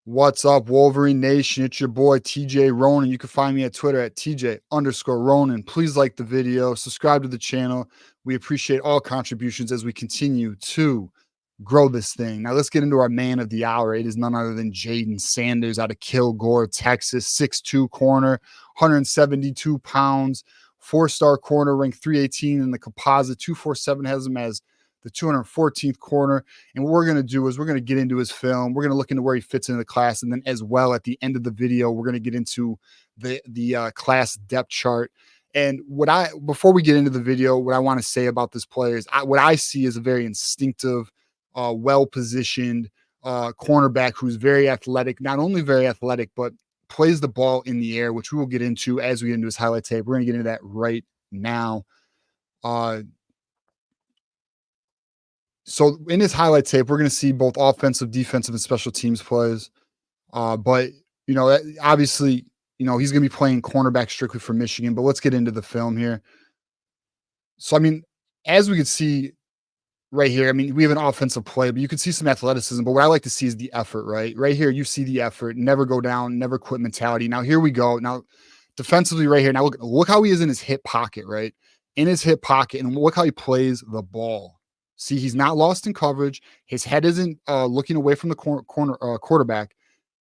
What's up, Wolverine Nation? It's your boy TJ Ronin. You can find me at Twitter at TJ_Ronin. Please like the video, subscribe to the channel. We appreciate all contributions as we continue to grow this thing. Now let's get into our man of the hour. It is none other than Jayden Sanders out of Kilgore, Texas. 6'2" corner, 172 pounds, 4-star corner, ranked 318 in the composite. 247 has him as the 214th corner. And what we're going to do is we're going to get into his film. We're going to look into where he fits into the class. And then as well, at the end of the video, we're going to get into the class depth chart. And before we get into the video, what I want to say about this player is what I see is a very instinctive, well-positioned cornerback who's very athletic, not only very athletic, but plays the ball in the air, which we will get into as we get into his highlight tape. We're going to get into that right now. So in his highlight tape, we're going to see both offensive, defensive, and special teams plays. But, obviously, he's going to be playing cornerback strictly for Michigan. But let's get into the film here. So, I mean, as we can see right here, I mean, we have an offensive play, but you can see some athleticism. But what I like to see is the effort, right? Right here, you see the effort, never go down, never quit mentality. Now, here we go. Now, defensively right here, now look how he is in his hip pocket, right? In his hip pocket, and look how he plays the ball. See, he's not lost in coverage. His head isn't looking away from the quarterback.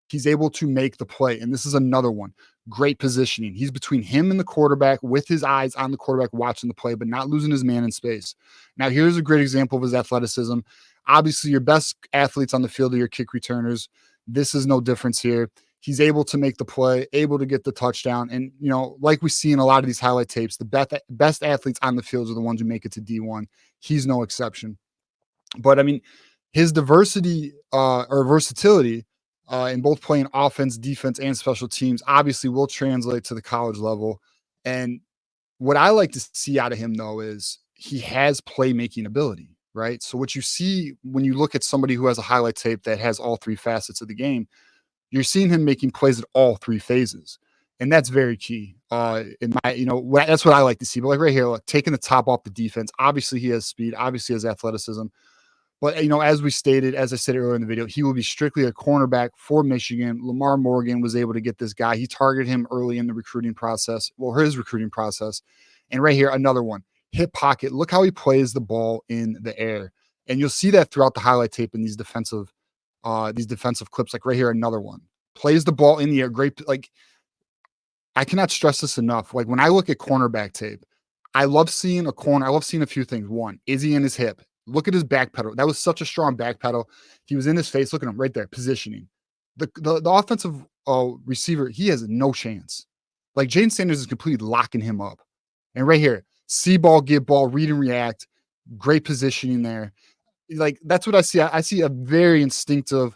He's able to make the play. And this is another one. Great positioning. He's between him and the quarterback with his eyes on the quarterback watching the play, but not losing his man in space. Now, here's a great example of his athleticism. Obviously, your best athletes on the field are your kick returners. This is no difference here. He's able to make the play, able to get the touchdown. And, like we see in a lot of these highlight tapes, the best athletes on the field are the ones who make it to D1. He's no exception. But, I mean, his versatility in both playing offense, defense, and special teams obviously will translate to the college level. And what I like to see out of him, though, is he has playmaking ability, right? So what you see when you look at somebody who has a highlight tape that has all three facets of the game, you're seeing him making plays at all three phases. And that's very key. That's what I like to see. But like right here, look, taking the top off the defense. Obviously, he has speed. Obviously, he has athleticism. But, as I said earlier in the video, he will be strictly a cornerback for Michigan. Lamar Morgan was able to get this guy. He targeted him early in the recruiting process, his recruiting process. And right here, another one, hip pocket. Look how he plays the ball in the air. And you'll see that throughout the highlight tape in these defensive clips. Like right here, another one. Plays the ball in the air. Great. Like, I cannot stress this enough. Like, when I look at cornerback tape, I love seeing a corner. I love seeing a few things. One, is he in his hip? Look at his back pedal. That was such a strong back pedal. He was in his face. Look at him right there, positioning. The offensive receiver, he has no chance. Like, Jayden Sanders is completely locking him up. And right here, see ball, get ball, read and react. Great positioning there. Like, that's what I see. I see a very instinctive,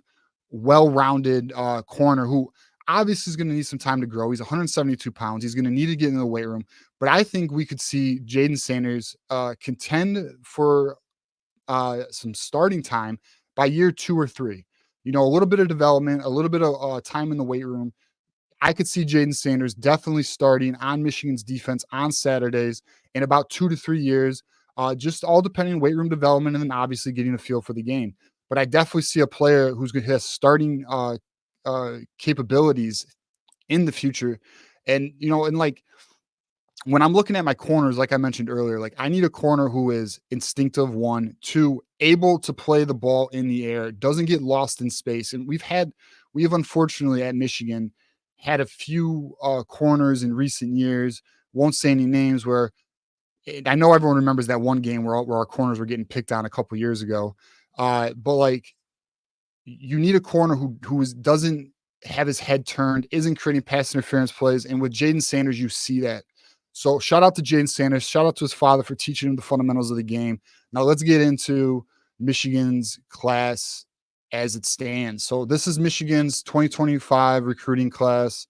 well-rounded corner who obviously is going to need some time to grow. He's 172 pounds. He's going to need to get in the weight room. But I think we could see Jayden Sanders contend for some starting time by year 2 or 3. A little bit of development, a little bit of time in the weight room. I could see Jayden Sanders definitely starting on Michigan's defense on Saturdays in about 2 to 3 years, just all depending on weight room development and then obviously getting a feel for the game. But I definitely see a player who's going to have starting capabilities in the future. And, when I'm looking at my corners, like I mentioned earlier, like I need a corner who is instinctive, 1, 2, able to play the ball in the air, doesn't get lost in space. And we have unfortunately at Michigan had a few corners in recent years, won't say any names, where I know everyone remembers that one game where our corners were getting picked on a couple years ago. But like, you need a corner who doesn't have his head turned, isn't creating pass interference plays. And with Jayden Sanders, you see that. So shout out to Jayden Sanders. Shout out to his father for teaching him the fundamentals of the game. Now let's get into Michigan's class as it stands. So this is Michigan's 2025 recruiting class.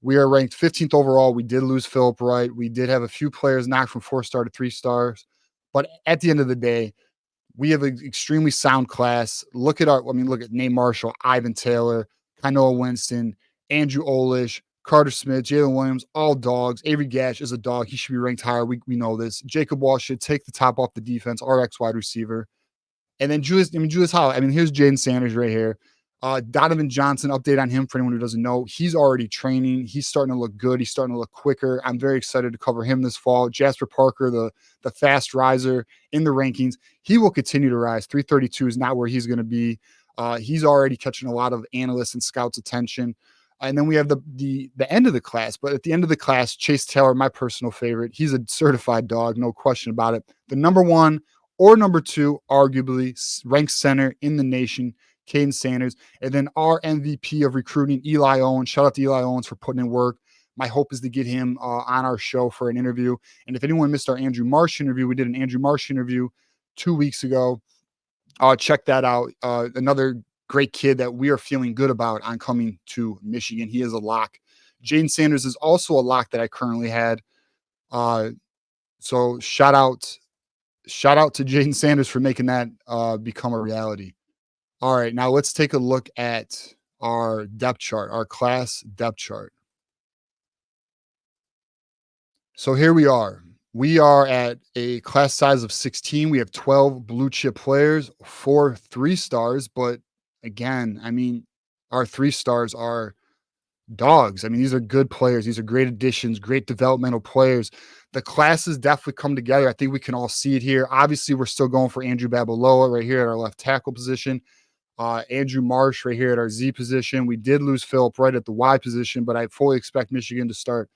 We are ranked 15th overall. We did lose Philip Wright. We did have a few players knocked from 4-star to 3 stars. But at the end of the day, we have an extremely sound class. Look at Nate Marshall, Ivan Taylor, Kanoa Winston, Andrew Olish, Carter Smith, Jalen Williams, all dogs. Avery Gash is a dog. He should be ranked higher. We know this. Jacob Walsh should take the top off the defense, RX wide receiver. And then Julius Howell. Here's Jayden Sanders right here. Donovan Johnson, update on him for anyone who doesn't know. He's already training. He's starting to look good. He's starting to look quicker. I'm very excited to cover him this fall. Jasper Parker, the fast riser in the rankings, he will continue to rise. 332 is not where he's going to be. He's already catching a lot of analysts and scouts' attention. And then we have the end of the class. But at the end of the class, Chase Taylor, my personal favorite, he's a certified dog, no question about it. The number one or number two, arguably ranked center in the nation, Caden Sanders. And then our MVP of recruiting, Eli Owens. Shout out to Eli Owens for putting in work. My hope is to get him on our show for an interview. And if anyone missed our Andrew Marsh interview, we did an Andrew Marsh interview 2 weeks ago. Check that out. Another great kid that we are feeling good about on coming to Michigan. He is a lock. Jayden Sanders is also a lock that I currently had. So shout out to Jayden Sanders for making that become a reality. All right, now let's take a look at our depth chart, our class depth chart. So here we are. We are at a class size of 16. We have 12 blue chip players, 4 3-stars. But again, I mean, our 3-stars are dogs. I mean, these are good players. These are great additions, great developmental players. The classes definitely come together. I think we can all see it here. Obviously, we're still going for Andrew Babalola right here at our left tackle position. Andrew Marsh right here at our Z position. We did lose Phillip right at the Y position, but I fully expect Michigan to start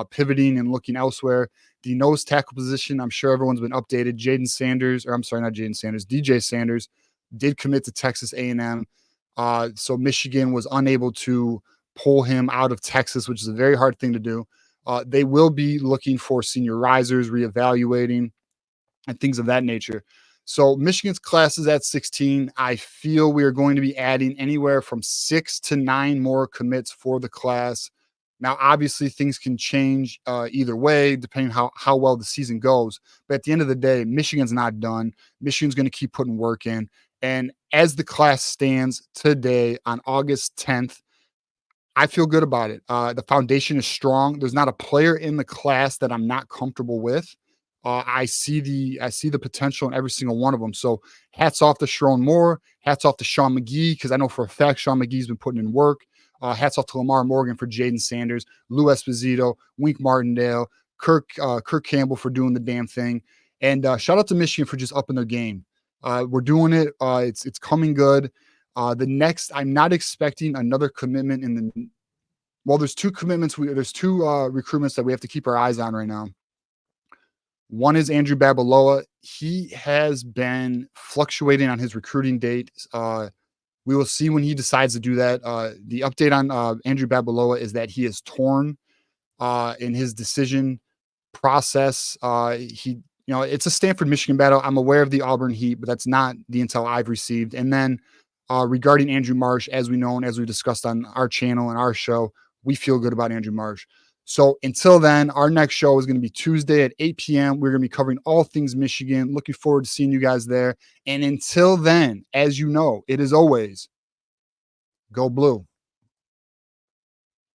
pivoting and looking elsewhere. The nose tackle position, I'm sure everyone's been updated. Jayden Sanders, or I'm sorry, not Jayden Sanders, DJ Sanders did commit to Texas A&M. So Michigan was unable to pull him out of Texas, which is a very hard thing to do. They will be looking for senior risers, reevaluating, and things of that nature. So Michigan's class is at 16. I feel we are going to be adding anywhere from 6 to 9 more commits for the class. Now, obviously, things can change either way, depending how well the season goes. But at the end of the day, Michigan's not done. Michigan's going to keep putting work in. And as the class stands today on August 10th, I feel good about it. The foundation is strong. There's not a player in the class that I'm not comfortable with. I see the potential in every single one of them. So hats off to Sharon Moore. Hats off to Sean McGee, because I know for a fact Sean McGee's been putting in work. Hats off to Lamar Morgan for Jayden Sanders, Lou Esposito, Wink Martindale, Kirk Campbell for doing the damn thing. And shout out to Michigan for just upping their game. We're doing it. It's coming good. I'm not expecting another commitment there's 2 commitments. There's 2 recruitments that we have to keep our eyes on right now. One is Andrew Babalola. He has been fluctuating on his recruiting date. We will see when he decides to do that. The update on Andrew Babalola is that he is torn in his decision process. It's a Stanford Michigan battle. I'm aware of the Auburn Heat, but that's not the intel I've received. And then regarding Andrew Marsh, as we know and as we discussed on our channel and our show, we feel good about Andrew Marsh. So until then, our next show is going to be Tuesday at 8 p.m. We're going to be covering all things Michigan. Looking forward to seeing you guys there. And until then, as you know, it is always go blue.